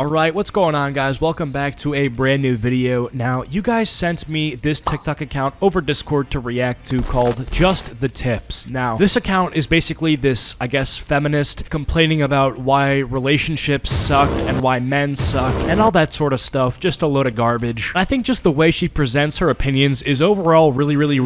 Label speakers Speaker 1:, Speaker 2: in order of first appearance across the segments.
Speaker 1: Alright, what's going on, guys? Welcome back to a brand new video. Now, you guys sent me this TikTok account over Discord to react to called Just the Tips. Now, this account is basically this, I guess, feminist complaining about why relationships suck and why men suck and all that sort of stuff. Just a load of garbage. I think just the way she presents her opinions is overall really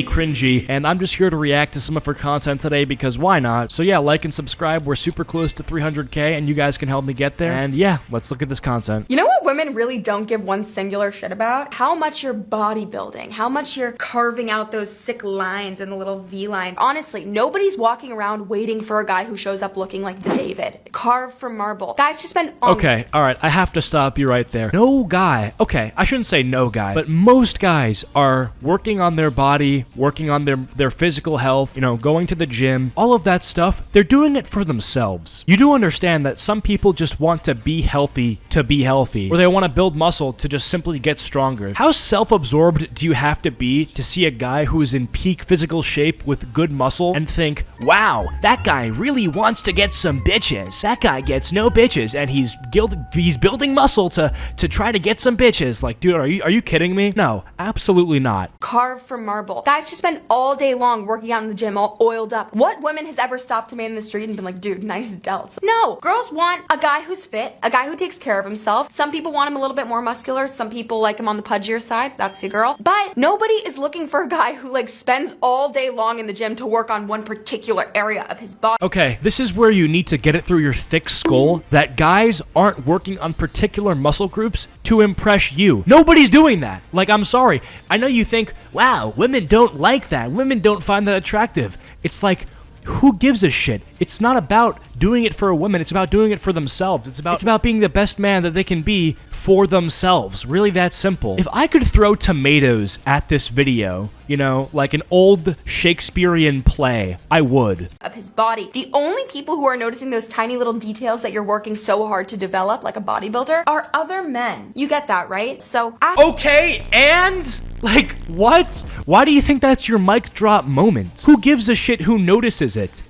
Speaker 1: cringy, and I'm just here to react to some of her content today because why not? So yeah, like and subscribe. We're super close to 300k and you guys can help me get there. And yeah, let's look at this content.
Speaker 2: You know what women really don't give one singular shit about? How much you're bodybuilding, how much you're carving out those sick lines and the little V line. Honestly, nobody's walking around waiting for a guy who shows up looking like the David, carved from marble. Guys who spend
Speaker 1: Okay, alright, I have to stop you right there. No guy, okay, I shouldn't say no guy, but most guys are working on their body, working on their physical health, you know, going to the gym, all of that stuff. They're doing it for themselves. You do understand that some people just want to be healthy, or they want to build muscle to just simply get stronger. How self-absorbed do you have to be to see a guy who is in peak physical shape with good muscle and think, wow, that guy really wants to get some bitches. That guy gets no bitches and he's building muscle to try to get some bitches. Like, dude, are you kidding me? No, absolutely not.
Speaker 2: Carved from marble. Guys who spend all day long working out in the gym all oiled up. What woman has ever stopped a man in the street and been like, dude, nice delts? No, girls want a guy who's fit, a guy who takes care of himself. Some people want him a little bit more muscular. Some people like him on the pudgier side. That's your girl. But nobody is looking for a guy who like spends all day long in the gym to work on one particular area of his body.
Speaker 1: Okay, this is where you need to get it through your thick skull that guys aren't working on particular muscle groups to impress you. Nobody's doing that. Like, I'm sorry. I know you think, wow, women don't like that. Women don't find that attractive. It's like, who gives a shit? It's not about doing it for a woman. It's about doing it for themselves. It's about being the best man that they can be for themselves. Really that simple. If I could throw tomatoes at this video, you know, like an old Shakespearean play, I would.
Speaker 2: Of his body. The only people who are noticing those tiny little details that you're working so hard to develop, like a bodybuilder, are other men. You get that, right? So
Speaker 1: okay, and? Like, what? Why do you think that's your mic drop moment? Who gives a shit who notices it?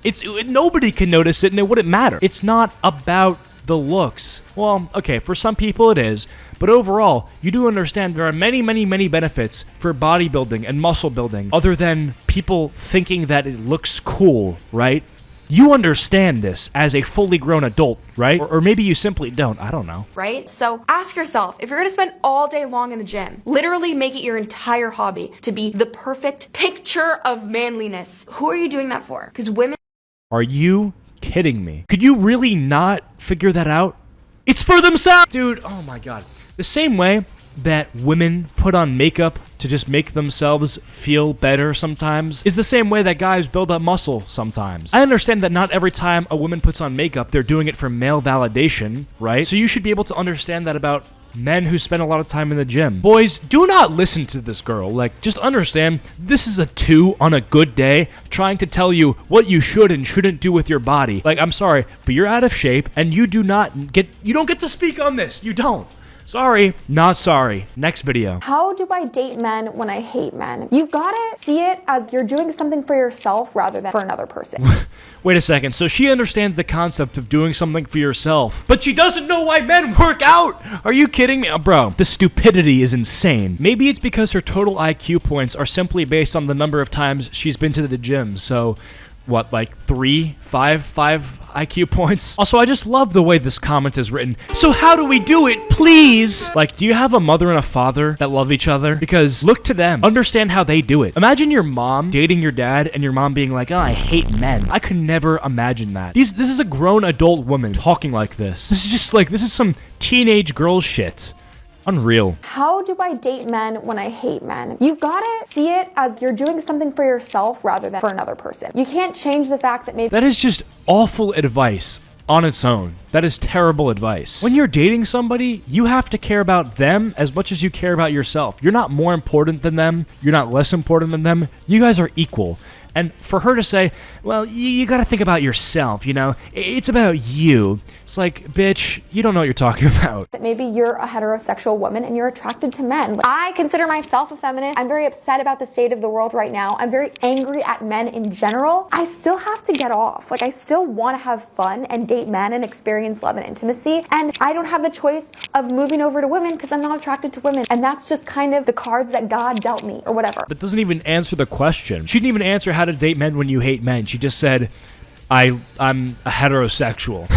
Speaker 1: Nobody can notice it and it wouldn't matter. It's not about the looks. Well, okay, for some people it is, but overall, you do understand there are many benefits for bodybuilding and muscle building other than people thinking that it looks cool, right? You understand this as a fully grown adult, right? Or maybe you simply don't. I don't know.
Speaker 2: Right? So ask yourself, if you're gonna spend all day long in the gym, literally make it your entire hobby to be the perfect picture of manliness, who are you doing that for? Because women...
Speaker 1: Are you kidding me? Could you really not figure that out? It's for themselves! Dude, oh my god. The same way that women put on makeup to just make themselves feel better sometimes is the same way that guys build up muscle sometimes. I understand that not every time a woman puts on makeup, they're doing it for male validation, right? So you should be able to understand that about men who spend a lot of time in the gym. Boys, do not listen to this girl. Like, just understand, this is a 2 on a good day trying to tell you what you should and shouldn't do with your body. Like, I'm sorry, but you're out of shape and you don't get to speak on this. You don't. Sorry, not sorry. Next video.
Speaker 3: How do I date men when I hate men? You gotta see it as you're doing something for yourself rather than for another person.
Speaker 1: Wait a second, so she understands the concept of doing something for yourself, but she doesn't know why men work out! Are you kidding me? Bro, the stupidity is insane. Maybe it's because her total IQ points are simply based on the number of times she's been to the gym, so... what, like 5 IQ points? Also, I just love the way this comment is written. So how do we do it, please? Like, do you have a mother and a father that love each other? Because look to them. Understand how they do it. Imagine your mom dating your dad and your mom being like, oh, I hate men. I could never imagine that. This is a grown adult woman talking like this. This is just like, this is some teenage girl shit. Unreal.
Speaker 3: How do I date men when I hate men? You gotta see it as you're doing something for yourself rather than for another person. You can't change the fact that maybe...
Speaker 1: That is just awful advice on its own. That is terrible advice. When you're dating somebody, you have to care about them as much as you care about yourself. You're not more important than them. You're not less important than them. You guys are equal. And for her to say, well, you gotta think about yourself, you know? It's about you. It's like, bitch, you don't know what you're talking about.
Speaker 3: That maybe you're a heterosexual woman and you're attracted to men. I consider myself a feminist. I'm very upset about the state of the world right now. I'm very angry at men in general. I still have to get off. Like, I still want to have fun and date men and experience love and intimacy. And I don't have the choice of moving over to women because I'm not attracted to women. And that's just kind of the cards that God dealt me or whatever.
Speaker 1: That doesn't even answer the question. She didn't even answer how to date men when you hate men. She just said, I'm a heterosexual.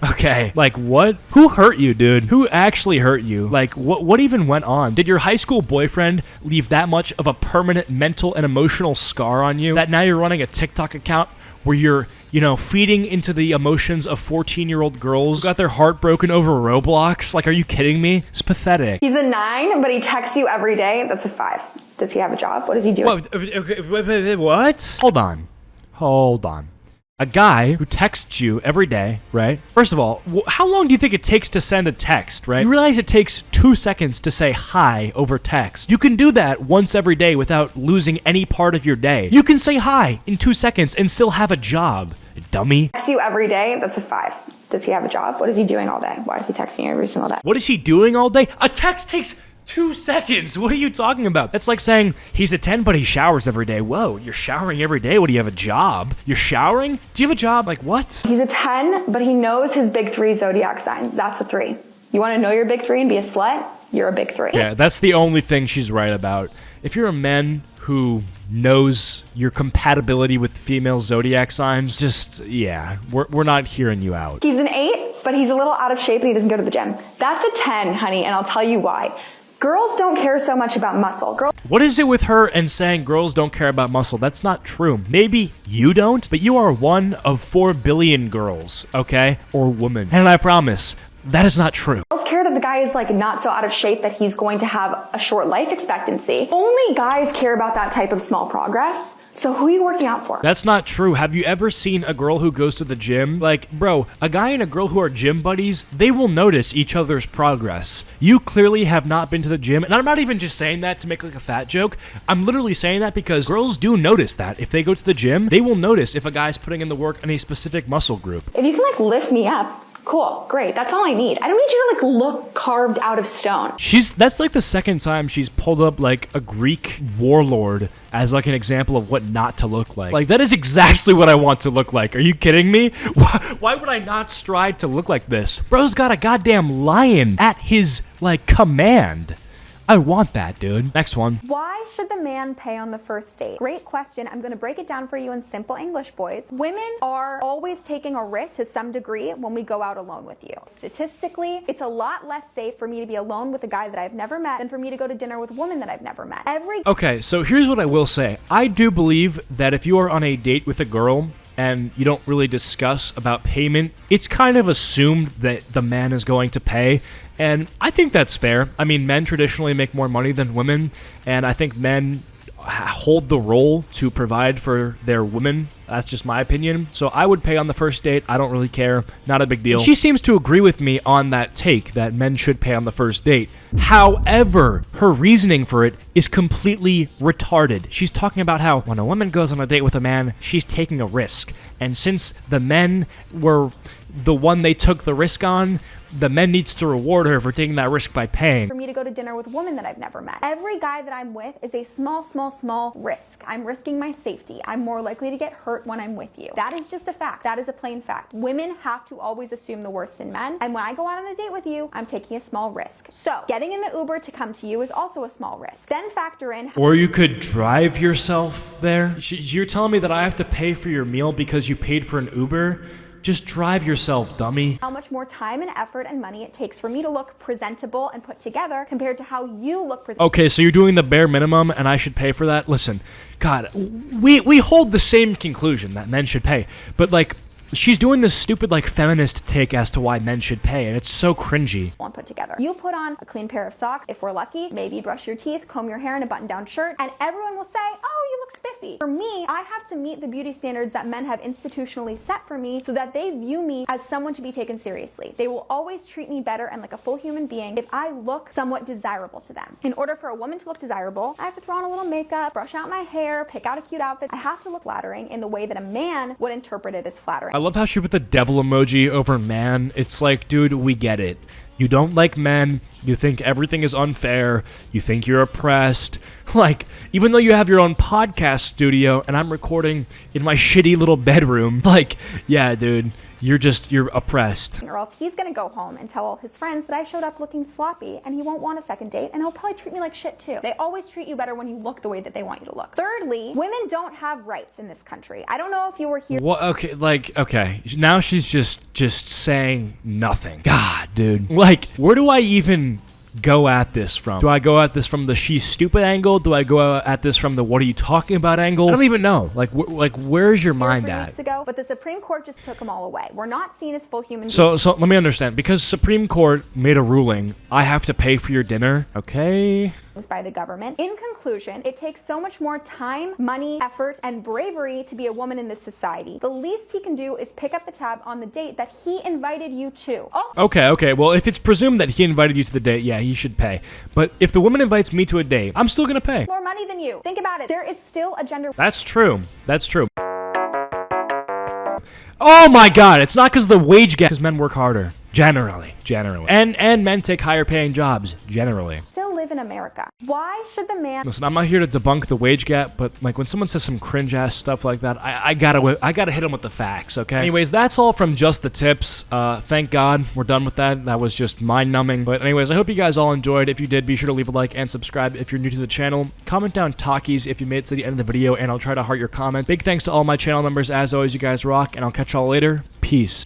Speaker 1: Okay. Like, what? Who hurt you, dude? Who actually hurt you? Like, what even went on? Did your high school boyfriend leave that much of a permanent mental and emotional scar on you that now you're running a TikTok account where you're, you know, feeding into the emotions of 14-year-old girls who got their heart broken over Roblox? Like, are you kidding me? It's pathetic.
Speaker 3: He's a 9, but he texts you every day. That's a 5. Does he have a job? What does he do?
Speaker 1: What? Hold on. A guy who texts you every day, right? First of all, how long do you think it takes to send a text, right? You realize it takes 2 seconds to say hi over text. You can do that once every day without losing any part of your day. You can say hi in 2 seconds and still have a job, dummy.
Speaker 3: Texts you every day. That's a 5. Does he have a job? What is he doing all day? Why is he texting you every single day?
Speaker 1: What is he doing all day? A text takes 2 seconds. What are you talking about? That's like saying he's a 10, but he showers every day. Whoa, you're showering every day? What, do you have a job? You're showering? Do you have a job? Like, what?
Speaker 3: He's a 10, but he knows his big 3 zodiac signs. That's a 3. You want to know your big 3 and be a slut? You're a big 3.
Speaker 1: Yeah, that's the only thing she's right about. If you're a man who knows your compatibility with female zodiac signs, just, yeah, we're not hearing you out.
Speaker 3: He's an 8, but he's a little out of shape and he doesn't go to the gym. That's a 10, honey, and I'll tell you why. Girls don't care so much about muscle.
Speaker 1: What is it with her and saying girls don't care about muscle? That's not true. Maybe you don't, but you are one of 4 billion girls, okay? Or women. And I promise, that is not true.
Speaker 3: Girls care that the guy is like not so out of shape that he's going to have a short life expectancy. Only guys care about that type of small progress. So who are you working out for?
Speaker 1: That's not true. Have you ever seen a girl who goes to the gym? Like, bro, a guy and a girl who are gym buddies, they will notice each other's progress. You clearly have not been to the gym, and I'm not even just saying that to make like a fat joke. I'm literally saying that because girls do notice that. If they go to the gym, they will notice if a guy's putting in the work in a specific muscle group.
Speaker 3: If you can like lift me up, cool, great. That's all I need. I don't need you to like look carved out of stone.
Speaker 1: That's like the second time she's pulled up like a Greek warlord as like an example of what not to look like. Like, that is exactly what I want to look like. Are you kidding me? Why would I not strive to look like this? Bro's got a goddamn lion at his like command. I want that, dude. Next one.
Speaker 3: Why should the man pay on the first date? Great question. I'm going to break it down for you in simple English, boys. Women are always taking a risk to some degree when we go out alone with you. Statistically, it's a lot less safe for me to be alone with a guy that I've never met than for me to go to dinner with a woman that I've never met.
Speaker 1: Okay, so here's what I will say. I do believe that if you are on a date with a girl and you don't really discuss about payment, it's kind of assumed that the man is going to pay. And I think that's fair. I mean, men traditionally make more money than women, and I think men hold the role to provide for their women. That's just my opinion. So I would pay on the first date. I don't really care. Not a big deal. She seems to agree with me on that take that men should pay on the first date. However, her reasoning for it is completely retarded. She's talking about how when a woman goes on a date with a man, she's taking a risk. And since the men were the one they took the risk on, the men needs to reward her for taking that risk by paying.
Speaker 3: For me to go to dinner with a woman that I've never met. Every guy that I'm with is a small risk. I'm risking my safety. I'm more likely to get hurt when I'm with you. That is just a fact. That is a plain fact. Women have to always assume the worst in men. And when I go out on a date with you, I'm taking a small risk. So getting in the Uber to come to you is also a small risk. Then factor in...
Speaker 1: Or you could drive yourself there. You're telling me that I have to pay for your meal because you paid for an Uber? Just drive yourself, dummy.
Speaker 3: How much more time and effort and money it takes for me to look presentable and put together compared to how you look presentable.
Speaker 1: Okay, so you're doing the bare minimum and I should pay for that? Listen, God, we hold the same conclusion that men should pay. But like, she's doing this stupid like feminist take as to why men should pay, and it's so cringy.
Speaker 3: One put together. You put on a clean pair of socks, if we're lucky, maybe brush your teeth, comb your hair in a button-down shirt, and everyone will say, oh, you look spiffy. trophy. For me, I have to meet the beauty standards that men have institutionally set for me so that they view me as someone to be taken seriously. They will always treat me better and like a full human being if I look somewhat desirable to them. In order for a woman to look desirable, I have to throw on a little makeup, brush out my hair, pick out a cute outfit. I have to look flattering in the way that a man would interpret it as flattering.
Speaker 1: I love how she put the devil emoji over man. It's like, dude, we get it. You don't like men. You think everything is unfair. You think you're oppressed. Like, even though you have your own podcast studio and I'm recording in my shitty little bedroom, like, yeah, dude, you're oppressed.
Speaker 3: Or else he's gonna go home and tell all his friends that I showed up looking sloppy and he won't want a second date and he'll probably treat me like shit too. They always treat you better when you look the way that they want you to look. Thirdly, women don't have rights in this country. I don't know if you were here.
Speaker 1: What? Okay, like, okay. Now she's just saying nothing. God, dude. Like, where do I even go at this from? Do I go at this from the she's stupid angle? Do I go at this from the what are you talking about angle? I don't even know. Like, where's your mind at?
Speaker 3: Weeks ago, but the Supreme Court just took them all away. We're not seen as full human beings.
Speaker 1: So let me understand. Because Supreme Court made a ruling, I have to pay for your dinner. Okay.
Speaker 3: By the government. In conclusion, it takes so much more time, money, effort, and bravery to be a woman in this society. The least he can do is pick up the tab on the date that he invited you to.
Speaker 1: Okay. Well, if it's presumed that he invited you to the date, yeah, he should pay. But if the woman invites me to a date, I'm still gonna pay.
Speaker 3: More money than you. Think about it. There is still a gender.
Speaker 1: That's true. That's true. Oh my God! It's not because the wage gap. Because men work harder. Generally. And men take higher paying jobs, generally.
Speaker 3: Still live in America. Why should the man...
Speaker 1: Listen, I'm not here to debunk the wage gap, but like when someone says some cringe ass stuff like that, I gotta hit them with the facts, okay? Anyways, that's all from just the tips. Thank God we're done with that. That was just mind numbing. But anyways, I hope you guys all enjoyed. If you did, be sure to leave a like and subscribe if you're new to the channel. Comment down talkies if you made it to the end of the video, and I'll try to heart your comments. Big thanks to all my channel members. As always, you guys rock, and I'll catch y'all later. Peace.